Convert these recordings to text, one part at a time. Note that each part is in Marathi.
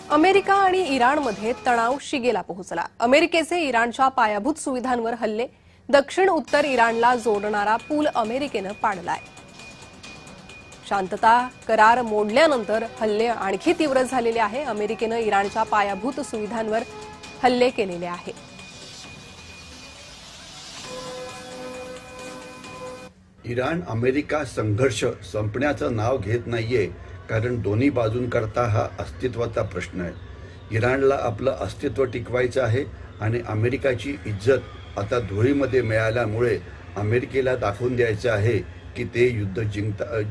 अमेरिका आणि इराणमध्ये तणाव शिगेला पोहोचला। अमेरिकेचे इराणच्या पायाभूत सुविधांवर हल्ले, दक्षिण उत्तर इराणला जोडणारा पूल अमेरिकेनं पाडलाय। शांतता करार मोडल्यानंतर हल्ले आणखी तीव्र झालेले आहे। अमेरिकेनं इराणच्या पायाभूत सुविधांवर हल्ले केलेले आहे। इराण अमेरिका संघर्ष संपण्याचं नाव घेत नाहीये, कारण दोन्ही बाजूंकरता हा अस्तित्वाचा प्रश्न आहे। इराणला आपलं अस्तित्व टिकवायचं आहे आणि अमेरिकाची इज्जत आता धुळीमध्ये मिळाल्यामुळे अमेरिकेला दाखवून द्यायचं आहे की ते युद्ध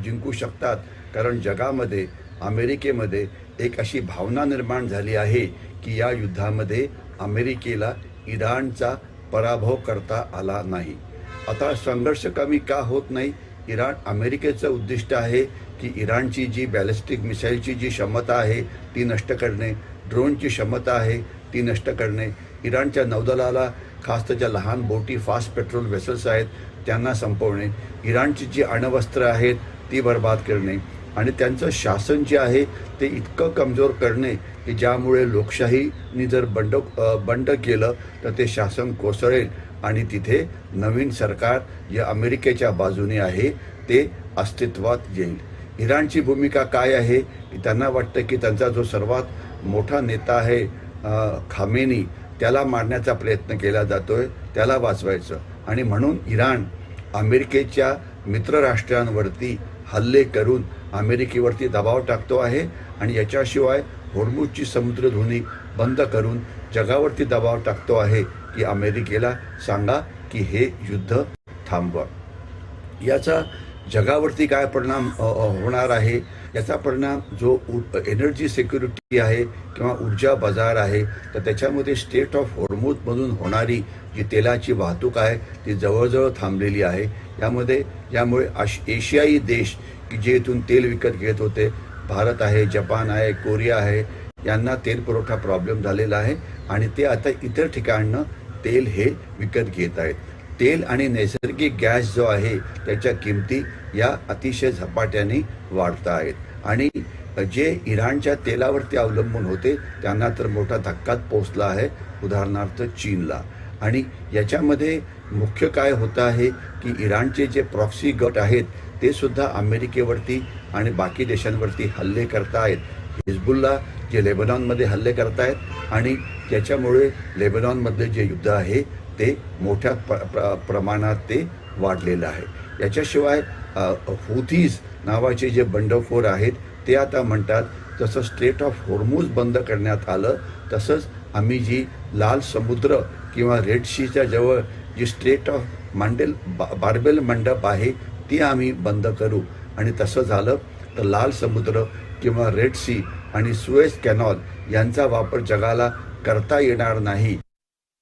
जिंकू शकतात। कारण जगामध्ये अमेरिकेमध्ये एक अशी भावना निर्माण झाली आहे की या युद्धामध्ये अमेरिकेला इराणचा पराभव करता आला नाही। आता संघर्ष कमी का होत नाही? इराण अमेरिकेचं उद्दिष्ट आहे की इराणची जी बॅलिस्टिक मिसाईलची जी क्षमता आहे ती नष्ट करणे, ड्रोनची क्षमता आहे ती नष्ट करणे, इराणच्या नौदलाला खास त्याच्या लहान बोटी फास्ट पेट्रोल वेसल्स आहेत त्यांना संपवणे, इराणची जी अण्वस्त्र आहेत ती बर्बाद करणे आणि त्यांचं शासन जे आहे ते इतकं कमजोर करणे की ज्यामुळे लोकशाहीने जर बंड केलं तर ते शासन कोसळेल आणि तिथे नवीन सरकार जे अमेरिकेच्या बाजूने आहे ते अस्तित्वात येईल। इराणची भूमिका काय आहे की त्यांना वाटतं की त्यांचा जो सर्वात मोठा नेता आहे खामेनी, त्याला मारण्याचा प्रयत्न केला जातोय, त्याला वाचवायचं, आणि म्हणून इराण अमेरिकेच्या मित्रराष्ट्रांवरती हल्ले करून अमेरिकेवरती दबाव टाकतो आहे आणि याच्याशिवाय होर्मुझची समुद्रधुनी बंद करून जगावरती दबाव टाकतो आहे की अमेरिकेला सांगा की हे युद्ध थांबवा। याचा जगावरती काय परिणाम होणार आहे? याचा परिणाम जो एनर्जी सिक्युरिटी आहे किंवा ऊर्जा बाजार आहे तर त्याच्यामध्ये स्टेट ऑफ होर्मुझमधून होणारी जी तेलाची वाहतूक आहे ती जवळजवळ थांबलेली आहे। यामुळे एशियाई देश की जे इथून तेल विकत घेत होते, भारत आहे, जपान आहे, कोरिया आहे, यांना तेल पुरवठा प्रॉब्लेम झालेला आहे आणि ते आता इतर ठिकाणनं तेल हे विकत घेत आहेत। तेल आणि नैसर्गिक गॅस जो आहे त्याच्या किमती या अतिशय झपाट्याने वाढत आहेत आणि जे इराणच्या तेलावरती अवलंबून होते त्यांना तर मोठा धक्काच पोचला आहे, उदाहरणार्थ चीनला। आणि याच्यामध्ये मुख्य काय होतं आहे की इराणचे जे प्रॉक्सी गट आहेत ते सुद्धा अमेरिकेवरती आणि बाकी देशांवरती हल्ले करतायत। हिजबुल्ला जे लेबनॉनमध्ये हल्ले करतायत आणि त्याच्यामुळे लेबनॉनमधले जे युद्ध आहे ते मोठ्या प्रमाणात ते वाढलेलं आहे। याच्याशिवाय हुथीज नावाचे जे बंडखोर आहेत ते आता म्हणतात जसं स्ट्रेट ऑफ होर्मुझ बंद करण्यात आलं तसंच आम्ही जी लाल समुद्र किंवा रेड सीच्या जवळ जी स्ट्रेट ऑफ बारबेल मंडप आहे ती आम्ही बंद करू, आणि तसं झालं तर लाल समुद्र किंवा रेड सी आणि सुएझ कॅनॉल यांचा वापर जगाला करता येणार नाही